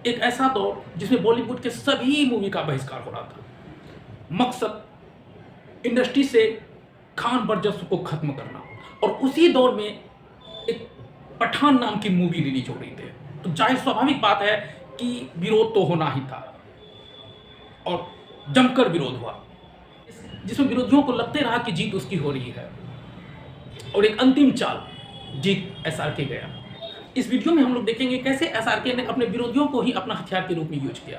एक ऐसा दौर जिसमें बॉलीवुड के सभी मूवी का बहिष्कार हो रहा था। मकसद इंडस्ट्री से खान वर्चस्व को खत्म करना, और उसी दौर में एक पठान नाम की मूवी रिलीज हो रही थी। तो जाहिर स्वाभाविक बात है कि विरोध तो होना ही था, और जमकर विरोध हुआ, जिसमें विरोधियों को लगते रहा कि जीत उसकी हो रही है, और एक अंतिम चाल जीत एसआरके गया। इस वीडियो में हम लोग देखेंगे कैसे एसआरके ने अपने विरोधियों को ही अपना हथियार के रूप में यूज किया।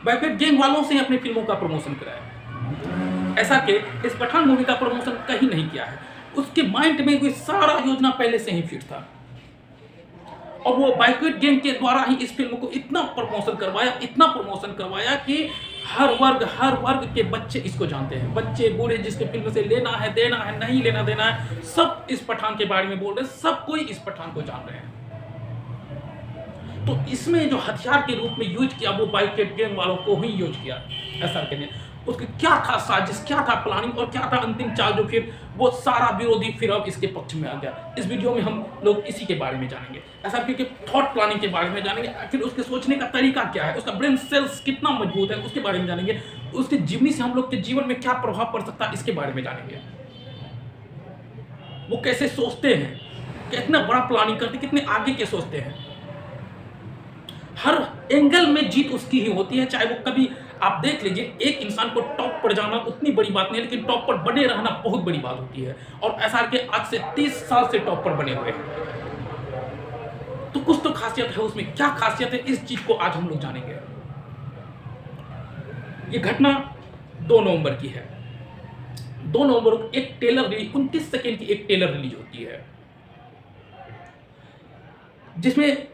बैकवेट गैंग वालों से अपनी फिल्मों का प्रमोशन कराया। एसआरके इस पठान मूवी का प्रमोशन कहीं नहीं किया है, उसके माइंड में कोई सारा योजना पहले से ही फिट था, और वो बैकवेट गैंग के द्वारा ही इस फिल्म को इतना प्रमोशन करवाया कि हर वर्ग के बच्चे इसको जानते हैं। बच्चे बूढ़े, जिसके फिल्म से लेना है देना है, नहीं लेना देना है, सब इस पठान के बारे में बोल रहे हैं, सब कोई इस पठान को जान रहे हैं। तो इसमें जो हथियार के रूप में यूज किया वो बैकवेट गैंग वालों को ही यूज किया एसआरके ने। उसके क्या था साजिश, क्या था प्लानिंग, और क्या था अंतिम चाल, जो फिर वो सारा विरोधी फिर अब इसके पक्ष में आ गया। इस वीडियो में हम लोग इसी के बारे में जानेंगे, एसआरके के थॉट प्लानिंग के बारे में जानेंगे, आखिर उसके सोचने का तरीका क्या है, उसका ब्रेन सेल्स कितना मजबूत है उसके बारे में जानेंगे, उसके जीवनी से हम लोग के जीवन में क्या प्रभाव पड़ सकता है इसके बारे में जानेंगे। वो कैसे सोचते हैं, कितना बड़ा प्लानिंग करते, कितने आगे के सोचते हैं। हर एंगल में जीत उसकी ही होती है, चाहे वो कभी आप देख लीजिए, एक इंसान को टॉप पर जाना उतनी बड़ी बात नहीं है, लेकिन टॉप पर बने रहना बहुत बड़ी बात होती है, और एसआरके आज से 30 साल से टॉप पर बने हुए हैं। तो कुछ तो खासियत है उसमें, क्या खासियत है इस चीज को आज हम लोग जानेंगे। ये घटना 2 नवंबर की है। 2 नवंबर को एक ट्रेलर रिलीज, 29 सेकेंड की एक ट्रेलर रिलीज होती है, जिसमें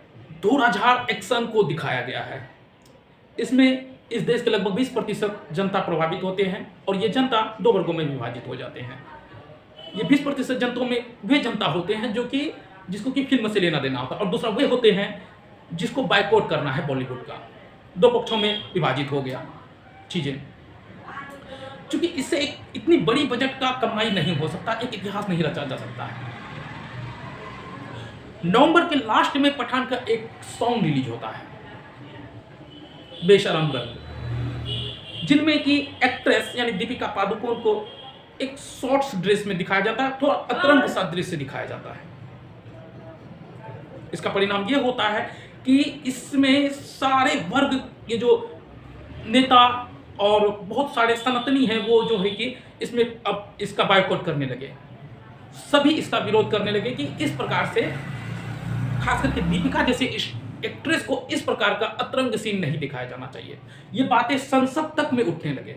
धूराझार एक्शन को दिखाया गया है। इसमें इस देश के लगभग 20% जनता प्रभावित होते हैं, और ये जनता 2 वर्गों में विभाजित हो जाते हैं। ये 20% जनता में वे जनता होते हैं जो कि जिसको कि फिल्म से लेना देना होता है, और दूसरा वे होते हैं जिसको बायकॉट करना है बॉलीवुड का। 2 पक्षों में विभाजित हो गया चीजें। चूंकि इससे एक इतनी बड़ी बजट का कमाई नहीं हो सकता, एक इतिहास नहीं रचा जा सकता है। नवंबर के लास्ट में पठान का एक सॉन्ग रिलीज होता है, बेशरम रंग, जिनमें कि एक्ट्रेस यानी दीपिका पादुकोण को एक शॉर्ट्स ड्रेस में दिखाया जाता है, थोड़ा अतरंग सा दृश्य दिखाया जाता है। इसका परिणाम यह होता है कि इसमें सारे वर्ग, ये जो नेता और बहुत सारे सनातनी हैं, वो जो है कि इसमें अब इसका बायकॉट करने लगे, सभी इसका विरोध करने लगे कि इस प्रकार से खास करके दीपिका जैसे एक्ट्रेस को इस प्रकार का अतरंग सीन नहीं दिखाया जाना चाहिए। ये बातें संसद तक में उठने लगे,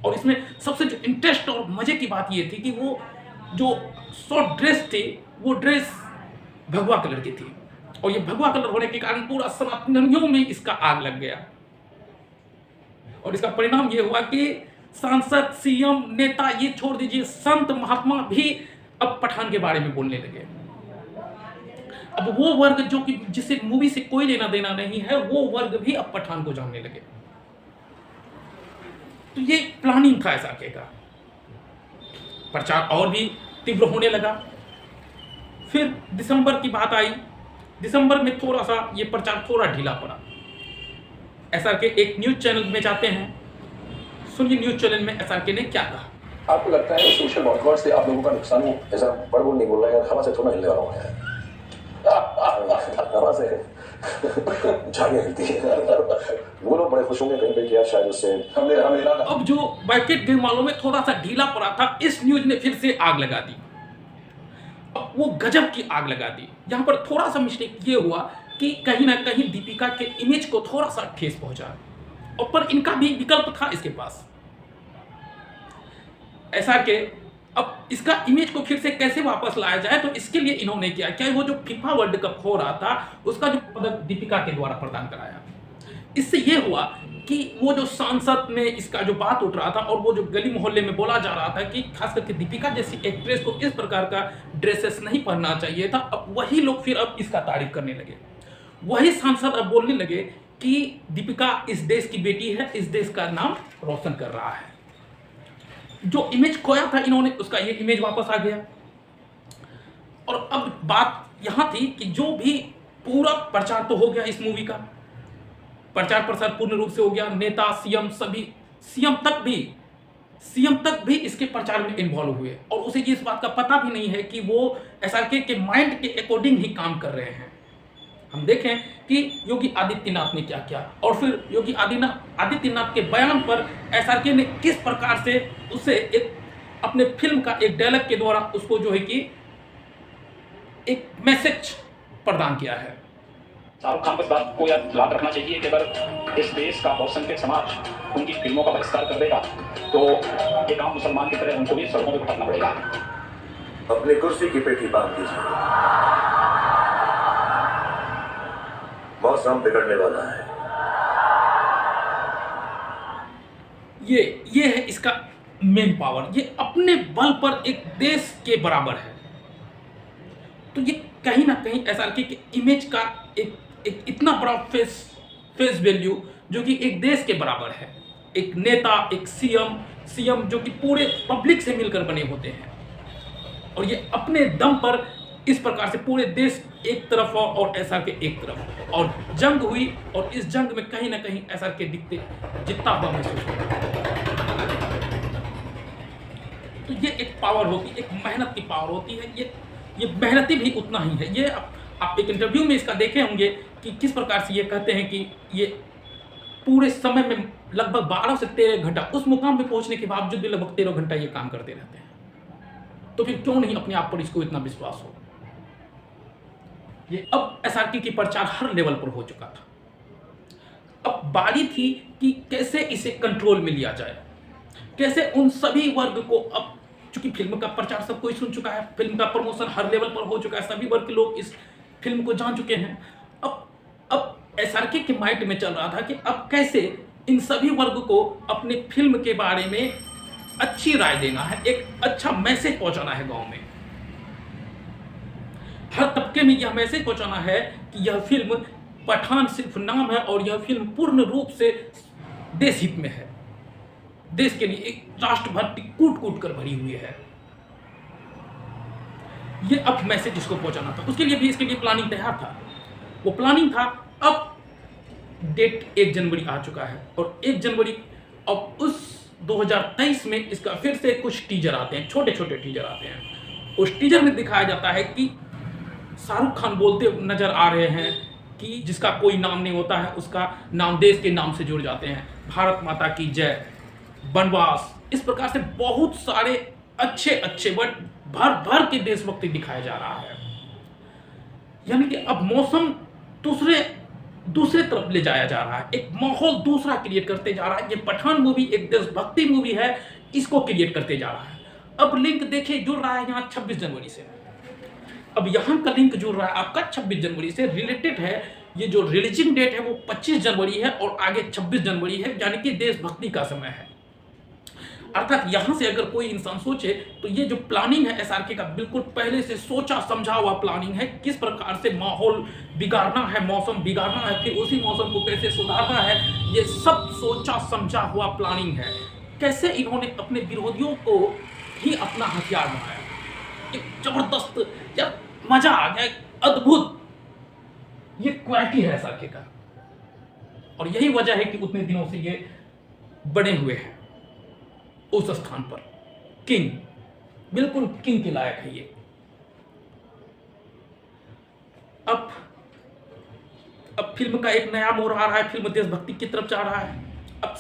और इसमें सबसे जो इंटरेस्ट और मजे की बात ये थी कि वो जो शॉर्ट ड्रेस थी, वो ड्रेस भगवा कलर की थी, और ये भगवा कलर होने के कारण पूरा सनातनियों में इसका आग लग गया, और इसका परिणाम ये हुआ कि सांसद, सीएम, नेता, ये छोड़ दीजिए, संत महात्मा भी अब पठान के बारे में बोलने लगे। अब वो वर्ग जो कि जिसे मूवी से कोई लेना देना नहीं है, वो वर्ग भी अब पठान को जानने लगे। तो ये प्लानिंग था एसआरके का। प्रचार और भी तीव्र होने लगा। फिर दिसंबर की बात आई, दिसंबर में थोड़ा सा ये प्रचार थोड़ा ढीला पड़ा। एसआरके एक न्यूज चैनल में जाते हैं, सुनिए न्यूज चैनल में एसआरके ने क्या कहा। आपको लगता है सोशल बॉयकॉट से आप लोगों का नुकसान हो? ऐसा बड़ बोल नहीं बोल रहा है, हवा से थोड़ा हिलने वाला हूं है। हवा से झाड़ियां हिलती है। वो लोग बड़े खुश होंगे कहीं पे कि यार शायद उससे हमने अब जो बैकवेट गैंग वालों में थोड़ा सा ढीला पड़ा था, इस न्यूज ने फिर से आग लगा दी। अब वो गजब की आग लगा दी। यहाँ पर थोड़ा सा मिस्टेक ये हुआ कि कहीं ना कहीं दीपिका के इमेज को थोड़ा सा ठेस पहुंचा, और पर इनका भी विकल्प था इसके पास। एसआरके अब इसका इमेज को फिर से कैसे वापस लाया जाए, तो इसके लिए इन्होंने किया क्या, वो जो फीफा वर्ल्ड कप हो रहा था उसका जो पदक दीपिका के द्वारा प्रदान कराया। इससे ये हुआ कि वो जो सांसद में इसका जो बात उठ रहा था, और वो जो गली मोहल्ले में बोला जा रहा था कि खास करके दीपिका जैसी एक्ट्रेस को इस प्रकार का ड्रेसेस नहीं पहनना चाहिए था, अब वही लोग फिर अब इसका तारीफ करने लगे। वही सांसद अब बोलने लगे कि दीपिका इस देश की बेटी है, इस देश का नाम रोशन कर रहा है। जो इमेज खोया था इन्होंने, उसका ये इमेज वापस आ गया। और अब बात यहां थी कि जो भी पूरा प्रचार तो हो गया इस मूवी का, प्रचार प्रसार पूर्ण रूप से हो गया, नेता, सीएम, सभी सीएम तक भी इसके प्रचार में इन्वॉल्व हुए और उसे ये इस बात का पता भी नहीं है कि वो एसआरके के माइंड के अकॉर्डिंग ही काम कर रहे हैं। हम देखें कि योगी आदित्यनाथ ने क्या किया और फिर योगी आदित्यनाथ के बयान पर एसआरके ने किस प्रकार से उसे एक अपने फिल्म का एक डायलॉग के द्वारा उसको जो है कि एक मैसेज प्रदान किया है। शाहरुख खान को इस बात को याद रखना चाहिए कि अगर इस देश का बहुसंख्यक समाज उनकी फिल्मों का बहिष्कार कर देगा तो एक आम मुसलमान की तरह उनको भी सड़कों पर उतरना पड़ेगा। अपनी कुर्सी की पेटी बांध दीजिए, मौसम बिगड़ने वाला है। ये है इसका मेन पावर, ये अपने बल पर एक देश के बराबर है। तो ये कहीं ना कहीं एसआरके के इमेज का एक इतना बड़ा फेस वैल्यू जो कि एक देश के बराबर है। एक नेता, एक सीएम जो कि पूरे पब्लिक से मिलकर बने होते हैं और ये अपने दम पर इस प्रकार से पूरे देश एक तरफ और एसआरके एक तरफ, और जंग हुई और इस जंग में कहीं ना कहीं एसआरके दिखते जितना हुआ महसूस होता। तो ये एक पावर होती है, एक मेहनत की पावर होती है। ये मेहनती भी उतना ही है। ये आप एक इंटरव्यू में इसका देखे होंगे कि किस प्रकार से ये कहते हैं कि ये पूरे समय में लगभग 12 से 13 घंटा उस मुकाम पे पहुंचने के बावजूद भी लगभग 13 घंटा ये काम करते रहते हैं। तो फिर क्यों नहीं अपने आप पर इसको इतना विश्वास हो। ये अब एसआरके की प्रचार हर लेवल पर हो चुका था। अब बारी थी कि कैसे इसे कंट्रोल में लिया जाए, कैसे उन सभी वर्ग को, अब चूंकि फिल्म का प्रचार सब कोई सुन चुका है, फिल्म का प्रमोशन हर लेवल पर हो चुका है, सभी वर्ग के लोग इस फिल्म को जान चुके हैं। अब एसआरके के माइंड में चल रहा था कि अब कैसे इन सभी वर्ग को अपने फिल्म के बारे में अच्छी राय देना है, एक अच्छा मैसेज पहुंचाना है गांव में, हर तबके में यह मैसेज पहुंचाना है कि यह फिल्म पठान सिर्फ नाम है और यह फिल्म पूर्ण रूप से देश हित में है, देश के लिए एक राष्ट्रभक्ति कूट कूट कर भरी हुई है। ये अब मैसेज इसको पहुंचाना था। उसके लिए भी इसके लिए प्लानिंग तैयार था। वो प्लानिंग था। अब डेट 1 जनवरी आ चुका है और 1 जनवरी अब उस 2023 में इसका फिर से कुछ टीजर आते हैं, छोटे छोटे टीजर आते हैं। उस टीजर में दिखाया जाता है कि शाहरुख खान बोलते नजर आ रहे हैं कि जिसका कोई नाम नहीं होता है उसका नाम देश के नाम से जुड़ जाते हैं, भारत माता की जय, वनवास, इस प्रकार से बहुत सारे अच्छे वर्ड भर भर के देशभक्ति दिखाया जा रहा है। यानी कि अब मौसम दूसरे तरफ ले जाया जा रहा है, एक माहौल दूसरा क्रिएट करते जा रहा है। ये पठान मूवी एक देशभक्ति मूवी है, इसको क्रिएट करते जा रहा है। अब लिंक देखिए जुड़ रहा है यहाँ 26 जनवरी से। अब यहाँ का लिंक जुड़ रहा है आपका 26 जनवरी से, रिलेटेड है। ये जो रिलीजिंग डेट है वो 25 जनवरी है और आगे 26 जनवरी है, यानी कि देशभक्ति का समय है। अर्थात यहाँ से अगर कोई इंसान सोचे तो ये जो प्लानिंग है एसआरके का, बिल्कुल पहले से सोचा समझा हुआ प्लानिंग है। किस प्रकार से माहौल बिगाड़ना है, मौसम बिगाड़ना है, फिर उसी मौसम को कैसे सुधारना है, ये सब सोचा समझा हुआ प्लानिंग है। कैसे इन्होंने अपने विरोधियों को ही अपना हथियार बनाया, एक जबरदस्त, यार मजा आ गया, अद्भुत, ये क्वालिटी है एसआरके का। और यही वजह है कि उतने दिनों से ये बने हुए हैं उस स्थान पर। किंग, बिल्कुल किंग के लायक है ये। अब फिल्म का एक नया मोड़ आ रहा है, फिल्म देशभक्ति की तरफ जा रहा है। अब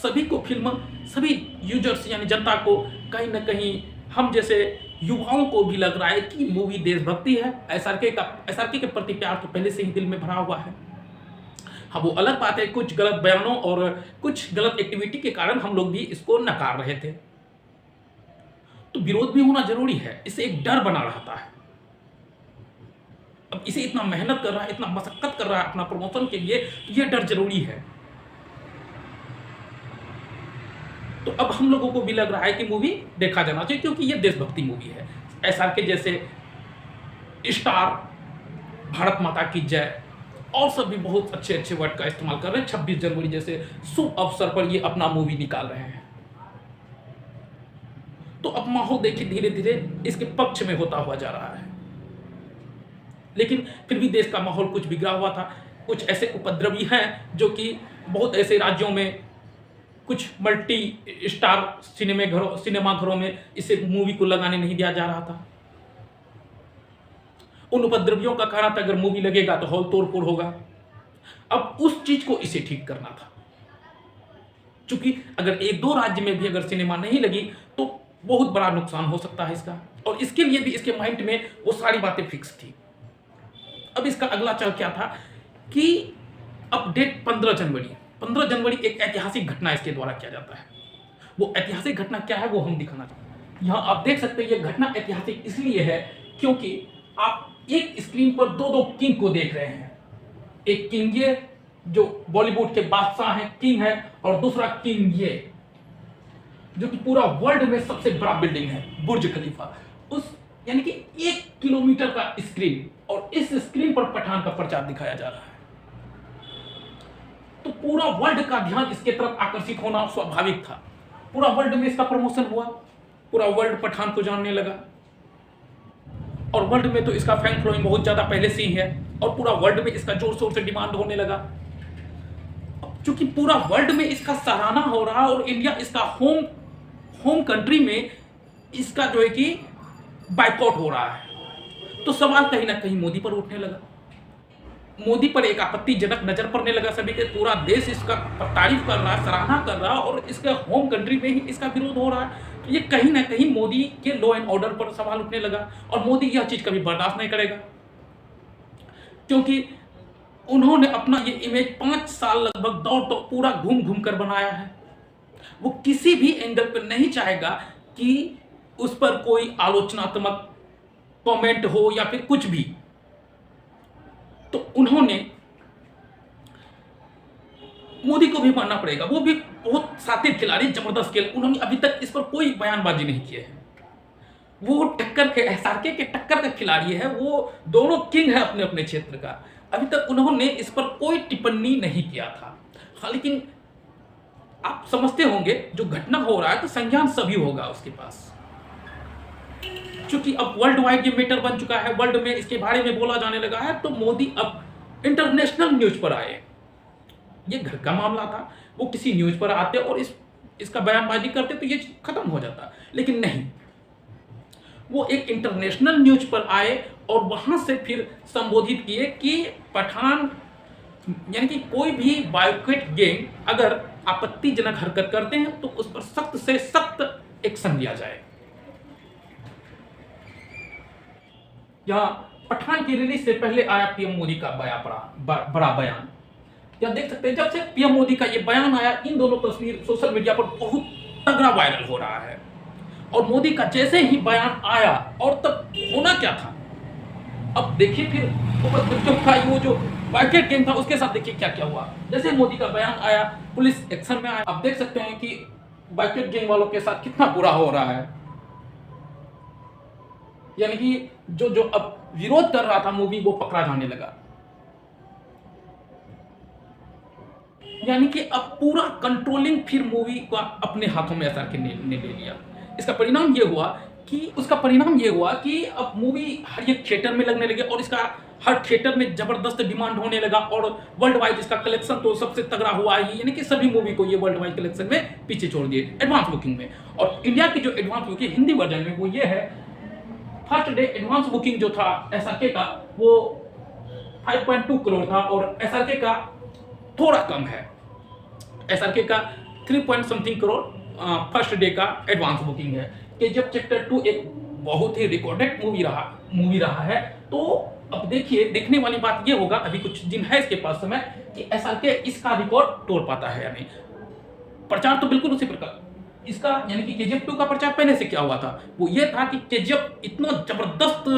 सभी यूजर्स यानी जनता को कहीं ना कहीं, हम जैसे युवाओं को भी लग रहा है कि मूवी देशभक्ति है। एसआरके के प्रति प्यार तो पहले से ही दिल में भरा हुआ है। हाँ, वो अलग बात है, कुछ गलत बयानों और कुछ गलत एक्टिविटी के कारण हम लोग भी इसको नकार रहे थे। तो विरोध भी होना जरूरी है, इससे एक डर बना रहता है। अब इसे इतना मेहनत कर रहा है, इतना मशक्कत कर रहा है अपना प्रमोशन के लिए, तो ये डर जरूरी है। तो अब हम लोगों को भी लग रहा है कि मूवी देखा जाना चाहिए, क्योंकि ये देशभक्ति मूवी है। एसआरके जैसे स्टार, भारत माता की जय और सब भी बहुत अच्छे वर्ड का इस्तेमाल कर रहे हैं। 26 जनवरी जैसे शुभ अवसर पर ये अपना मूवी निकाल रहे हैं। तो अब माहौल देखिए धीरे धीरे इसके पक्ष में होता हुआ जा रहा है। लेकिन फिर भी देश का माहौल कुछ बिगड़ा हुआ था। कुछ ऐसे उपद्रवी हैं जो कि बहुत ऐसे राज्यों में कुछ मल्टी स्टार सिनेमा घरों में इसे मूवी को लगाने नहीं दिया जा रहा था। उन उपद्रवियों का कहना था अगर मूवी लगेगा तो हॉल तोड़फोड़ होगा। अब उस चीज को इसे ठीक करना था, क्योंकि अगर एक दो राज्य में भी अगर सिनेमा नहीं लगी तो बहुत बड़ा नुकसान हो सकता है इसका, और इसके लिए भी इसके माइंड में वो सारी बातें फिक्स थी। अब इसका अगला चल क्या था कि अब डेट 15 जनवरी एक ऐतिहासिक घटना इसके द्वारा किया जाता है। वो ऐतिहासिक घटना क्या है वो हम दिखाना चाहते हैं। यहाँ आप देख सकते हैं ये घटना ऐतिहासिक इसलिए है क्योंकि आप एक स्क्रीन पर दो दो किंग को देख रहे हैं। एक किंग ये जो बॉलीवुड के बादशाह हैं, किंग है, और दूसरा किंग ये जो कि पूरा वर्ल्ड में सबसे बड़ा बिल्डिंग है, बुर्ज खलीफा। उस यानी कि 1 किलोमीटर का स्क्रीन, और इस स्क्रीन पर पठान का प्रचार दिखाया जा रहा है। तो पूरा वर्ल्ड का ध्यान इसके तरफ आकर्षित होना स्वाभाविक था। पूरा वर्ल्ड में इसका प्रमोशन हुआ, पूरा वर्ल्ड पठान को जानने लगा, और वर्ल्ड में तो इसका फैन फॉलोइंग बहुत ज्यादा पहले से ही है, और पूरा वर्ल्ड में इसका जोर शोर से डिमांड होने लगा। चूंकि पूरा वर्ल्ड में इसका सराहना हो रहा और इंडिया इसका होम कंट्री में इसका जो है कि बायकॉट हो रहा है, तो सवाल कहीं ना कहीं मोदी पर उठने लगा। मोदी पर एक आपत्तिजनक नजर पड़ने लगा सभी के। पूरा देश इसका तारीफ कर रहा है, सराहना कर रहा है, और इसके होम कंट्री में ही इसका विरोध हो रहा है। तो ये कहीं ना कहीं मोदी के लॉ एंड ऑर्डर पर सवाल उठने लगा, और मोदी यह चीज कभी बर्दाश्त नहीं करेगा, क्योंकि उन्होंने अपना ये इमेज 5 साल लगभग दौड़ तो पूरा घूम घूम कर बनाया है। वो किसी भी एंगल पर नहीं चाहेगा कि उस पर कोई आलोचनात्मक कमेंट हो या फिर कुछ भी। तो उन्होंने मोदी को भी मानना पड़ेगा, वो भी बहुत शातिर खिलाड़ी, जबरदस्त खेल। उन्होंने अभी तक इस पर कोई बयानबाजी नहीं की है। वो टक्कर के एसआरके के टक्कर का खिलाड़ी है, वो दोनों किंग है अपने अपने क्षेत्र का। अभी तक उन्होंने इस पर कोई टिप्पणी नहीं किया था। हाँ, लेकिन आप समझते होंगे जो घटना हो रहा है तो संज्ञान सभी होगा उसके पास, क्योंकि अब वर्ल्ड वाइड ये मैटर बन चुका है, वर्ल्ड में इसके बारे में बोला जाने लगा है। तो मोदी अब इंटरनेशनल न्यूज पर आए। ये घर का मामला था, वो किसी न्यूज पर आते और इसका बयानबाजी करते तो ये खत्म हो जाता, लेकिन नहीं, वो एक इंटरनेशनल न्यूज पर आए और वहां से फिर संबोधित किए कि पठान यानी कि कोई भी बायकॉट गैंग अगर आपत्तिजनक हरकत करते हैं तो उस पर सख्त से सख्त एक्शन लिया जाए। यहाँ पठान की रिलीज से पहले आया पीएम मोदी का बड़ा बयान। यहाँ देख सकते हैं जब से पीएम मोदी का ये बयान आया, इन दोनों तस्वीर सोशल मीडिया पर बहुत तगड़ा वायरल हो रहा है। और मोदी का जैसे ही बयान आया, और तब होना क्या था, अब देखिए फिर वो जो बायकॉट गैंग था उसके साथ देखिए क्या क्या हुआ। जैसे मोदी का बयान आया, पुलिस एक्शन में आया। अब देख सकते हैं कि बायकॉट गैंग वालों के साथ कितना बुरा हो रहा है। यानी कि जो अब विरोध कर रहा था मूवी, वो पकड़ा जाने लगा। यानी कि अब पूरा कंट्रोलिंग फिर मूवी का अपने हाथों में एसआरके ने ले लिया। इसका परिणाम ये हुआ कि अब मूवी हर एक थिएटर में लगने लगे, और इसका हर थिएटर में जबरदस्त डिमांड होने लगा, और वर्ल्ड वाइड इसका कलेक्शन तो सबसे तगड़ा हुआ ही। यानी कि सभी मूवी को ये वर्ल्ड वाइड कलेक्शन में पीछे छोड़ दिए एडवांस बुकिंग में। और इंडिया की जो एडवांस बुकिंग हिंदी वर्जन में वो ये है, फर्स्ट डे एडवांस बुकिंग जो था एसआरके का वो 5.2 करोड़ था, और एसआरके का थोड़ा कम है। एसआरके का 3 समथिंग करोड़ फर्स्ट डे का एडवांस बुकिंग है। केजीएफ चैप्टर 2 एक बहुत ही रिकॉर्डेड मूवी रहा है। तो अब देखिए, देखने वाली बात ये होगा, अभी कुछ दिन है इसके पास समय, कि एसआरके इसका रिकॉर्ड तोड़ पाता है या नहीं। प्रचार तो बिल्कुल उसी प्रकार इसका, यानी कि केजीएफ 2 का प्रचार पहले से क्या हुआ था, वो ये था कि केजीएफ इतना जबरदस्त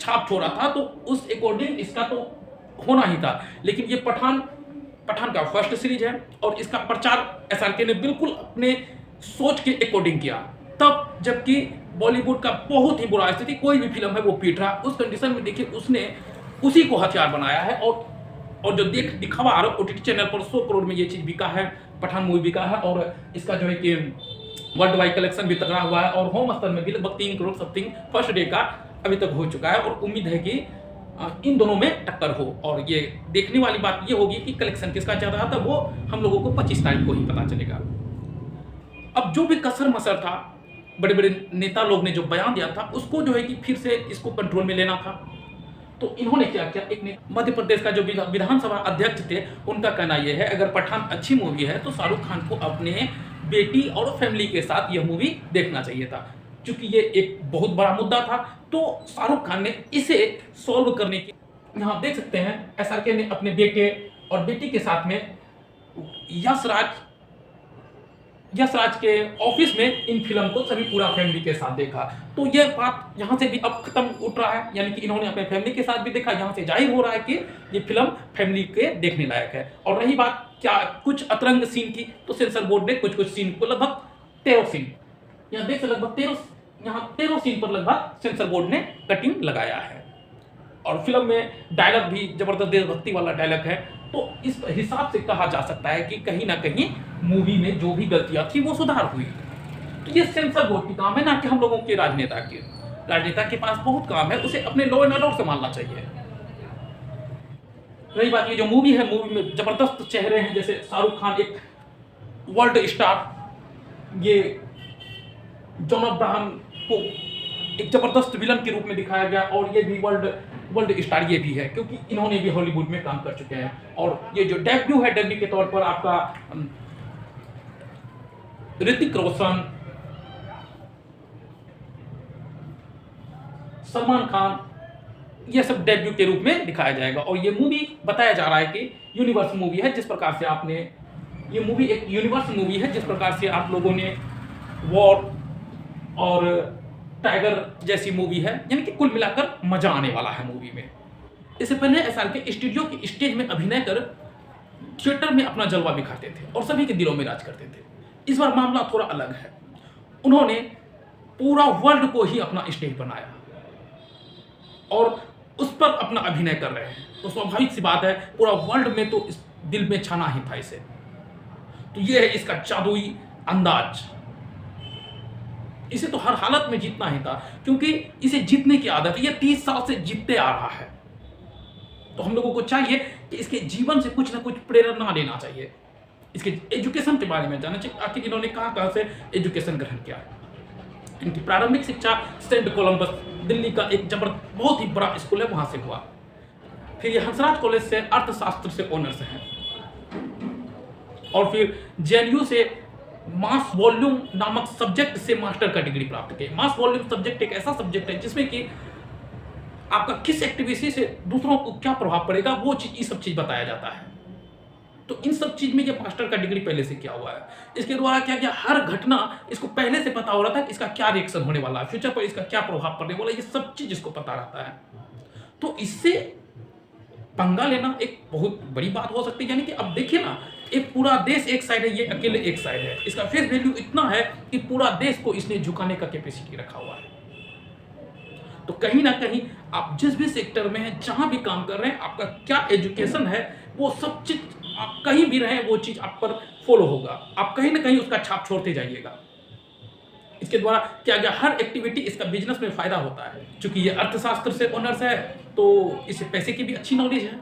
छाप छोड़ा था, तो उस अकॉर्डिंग इसका तो होना ही था। लेकिन ये पठान का फर्स्ट सीरीज है, और इसका प्रचार एसआरके ने बिल्कुल अपने सोच के अकॉर्डिंग किया। तब जबकि बॉलीवुड का बहुत ही बुरा स्थिति, कोई भी फिल्म है वो पीट रहा, उस कंडीशन में देखिए उसने उसी को हथियार बनाया है। और जो दिखावा आ रहा है ओटीटी चैनल पर 100 करोड़ में ये चीज बिका है, पठान मूवी बिका है, और इसका जो है कि वर्ल्ड वाइड कलेक्शन भी तगड़ा हुआ है, और होम स्तर में भी लगभग 3 करोड़ समथिंग फर्स्ट डे का अभी तक हो चुका है। और उम्मीद है कि इन दोनों में टक्कर हो। और ये देखने वाली बात ये होगी कि कलेक्शन किसका ज़्यादा आता है, वो हम लोगों को 25 तारीख को ही पता चलेगा। अब जो भी कसर मसर था, बड़े बड़े नेता लोग ने जो बयान दिया था, उसको जो है कि फिर से इसको कंट्रोल में लेना था। तो इन्होंने क्या किया, एक ने मध्य प्रदेश का जो विधानसभा अध्यक्ष थे, उनका कहना यह है अगर पठान अच्छी मूवी है तो शाहरुख खान को अपने बेटी और फैमिली के साथ यह मूवी देखना चाहिए था। क्योंकि ये एक बहुत बड़ा मुद्दा था, तो शाहरुख खान ने इसे सॉल्व करने की, यहाँ देख सकते हैं SRK ने अपने बेटे और बेटी के साथ में यशराज के ऑफिस में इन फिल्म को सभी पूरा फैमिली के साथ देखा। तो यह बात यहाँ से भी अब खत्म उठ रहा है, यानी कि इन्होंने अपने फैमिली के साथ भी देखा। यहाँ से जाहिर हो रहा है कि ये फिल्म फैमिली के देखने लायक है। और रही बात क्या कुछ अतरंग सीन की, तो सेंसर बोर्ड ने कुछ सीन को लगभग 13 सीन, यहाँ देख लगभग 13 सीन पर लगभग सेंसर बोर्ड ने कटिंग लगाया है। और फिल्म में डायलॉग भी जबरदस्त देशभक्ति वाला डायलॉग है। तो इस हिसाब से कहा जा सकता है कि कहीं ना कहीं मूवी में जो भी गलतियां थी वो सुधार हुई। तो ये सेंसर बोर्ड की काम है, ना कि हम लोगों के राजनेता की। राजनेता के पास बहुत काम है, उसे अपने लॉ एंड ऑर्डर से मानना चाहिए। रही बात ये जो मूवी है, मूवी में जबरदस्त चेहरे हैं, जैसे शाहरुख खान एक वर्ल्ड स्टार, ये जॉन अब्राहम को एक जबरदस्त विलन के रूप में दिखाया गया। और ये भी वर्ल्ड स्टार ये भी है, क्योंकि इन्होंने भी हॉलीवुड में काम कर चुके हैं। और ये जो डेब्यू है, डेब्यू के तौर पर आपका ऋतिक रोशन, सलमान खान, ये सब डेब्यू के रूप में दिखाया जाएगा। और ये मूवी बताया जा रहा है कि यूनिवर्स मूवी है, जिस प्रकार से आपने ये मूवी एक यूनिवर्स मूवी है, जिस प्रकार से आप लोगों ने वॉर और टाइगर जैसी मूवी है, यानी कि कुल मिलाकर मजा आने वाला है मूवी में। इससे पहले SRK स्टूडियो की स्टेज में अभिनय कर थिएटर में अपना जलवा बिखारते थे और सभी के दिलों में राज करते थे। इस बार मामला थोड़ा अलग है, उन्होंने पूरा वर्ल्ड को ही अपना स्टेज बनाया और उस पर अपना अभिनय कर रहे हैं। तो स्वाभाविक सी बात है, पूरा वर्ल्ड में तो इस दिल में छाना ही था इसे। तो ये है इसका जादुई अंदाज। इसे तो हर हालत में जीतना ही था, क्योंकि इसे जीतने की आदत है। ये 30 साल से जीतते आ रहा है। तो हम लोगों को चाहिए कि इसके जीवन से कुछ ना कुछ प्रेरणा लेना चाहिए, इसके एजुकेशन के बारे में जानना चाहिए। आखिर इन्होंने कहाँ से एजुकेशन ग्रहण किया है। इनकी प्रारंभिक शिक्षा सेंट कोलंबस दिल्ली का एक बहुत ही बड़ा स्कूल है, वहां से हुआ। फिर ये हंसराज कॉलेज से अर्थशास्त्र से ऑनर्स हैं, और फिर JNU से मास वॉल्यूम नामक सब्जेक्ट से मास्टर का डिग्री प्राप्त की। मास वॉल्यूम सब्जेक्ट एक ऐसा सब्जेक्ट है जिसमें कि आपका किस एक्टिविटी से दूसरों को क्या प्रभाव पड़ेगा, वो चीज, ये सब चीज बताया जाता है। तो इन सब चीज में ये मास्टर का डिग्री पहले से किया हुआ है। इसके द्वारा क्या किया, हर घटना इसको पहले से पता हो रहा था कि इसका क्या रिएक्शन होने वाला है, फ्यूचर पर इसका क्या प्रभाव पड़ने वाला है, ये सब चीज इसको पता रहता है। तो इससे पंगा लेना एक बहुत बड़ी बात हो सकती है। यानी कि अब देखिए ना, एक पूरा देश एक साइड है, ये अकेले एक साइड है। इसका फेस वैल्यू इतना है कि पूरा देश को इसने झुकाने का कैपेसिटी रखा हुआ है। तो कहीं ना कहीं आप जिस भी सेक्टर में हैं, जहां भी काम कर रहे हैं, आपका क्या एजुकेशन है, वो सब चीज आप कहीं भी रहें, वो चीज आप पर फॉलो होगा। आप कहीं ना कहीं उसका छाप छोड़ते जाइएगा। इसके द्वारा क्या गया, हर एक्टिविटी इसका बिजनेस में फायदा होता है। क्योंकि ये अर्थशास्त्र से ऑनर्स है, तो इसे पैसे की भी अच्छी नॉलेज है।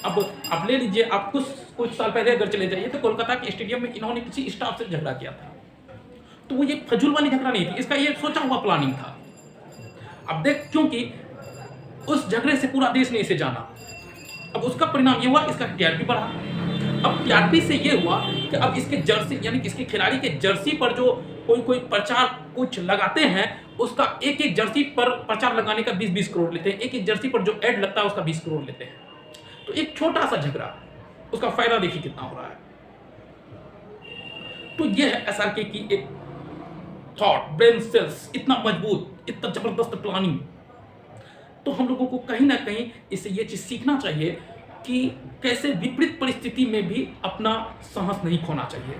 अब आप ले लीजिए, आप कुछ साल पहले अगर चले जाइए तो कोलकाता के स्टेडियम में इन्होंने किसी स्टाफ से झगड़ा किया था। तो वो ये फजूल वाली झगड़ा नहीं थी, इसका ये सोचा हुआ प्लानिंग था। अब देख, क्योंकि उस झगड़े से पूरा देश ने इसे जाना, अब उसका परिणाम ये हुआ, इसका TRP बढ़ा। अब TRP से ये हुआ कि अब इसके जर्सी, यानी कि इसके खिलाड़ी के जर्सी पर जो कोई प्रचार कुछ लगाते हैं, उसका एक जर्सी पर प्रचार लगाने का 20-20 करोड़ लेते हैं। एक जर्सी पर जो एड लगता है उसका 20 करोड़ लेते हैं। तो एक छोटा सा झगड़ा, उसका फायदा देखिए कितना हो रहा है। तो ये है SRK की एक थॉट, ब्रेन सेल्स, इतना मजबूत, इतना जबरदस्त प्लानिंग। तो हम लोगों को कहीं ना कहीं इससे ये चीज सीखना चाहिए कि कैसे विपरीत परिस्थिति में भी अपना साहस नहीं खोना चाहिए,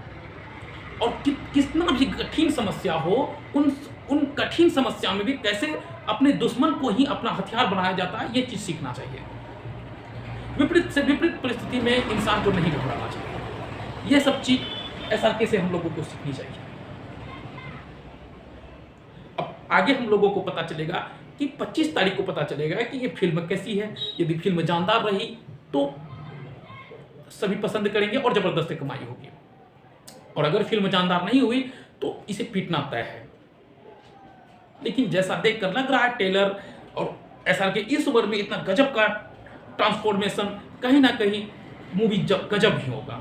और कितना भी कठिन समस्या हो, उन कठिन समस्या में भी कैसे अपने दुश्मन को ही अपना हथियार बनाया जाता है, ये चीज सीखना चाहिए। विपरीत से विपरीत परिस्थिति में इंसान को नहीं घबराना चाहिए। ये सब चीज SRK से हम लोगों को सीखनी चाहिए। अब आगे हम लोगों को पता चलेगा कि 25 तारीख को पता चलेगा कि ये फिल्म कैसी है। यदि फिल्म जानदार रही तो सभी पसंद करेंगे और ज़बरदस्त कमाई होगी, और अगर फिल्म जानदार नहीं हुई तो इसे पीटना तय है। लेकिन जैसा देख कर लग रहा है टेलर और एसआर के इस उम्र में इतना गजब का ट्रांसफॉर्मेशन, कहीं ना कहीं मूवी गजब ही होगा।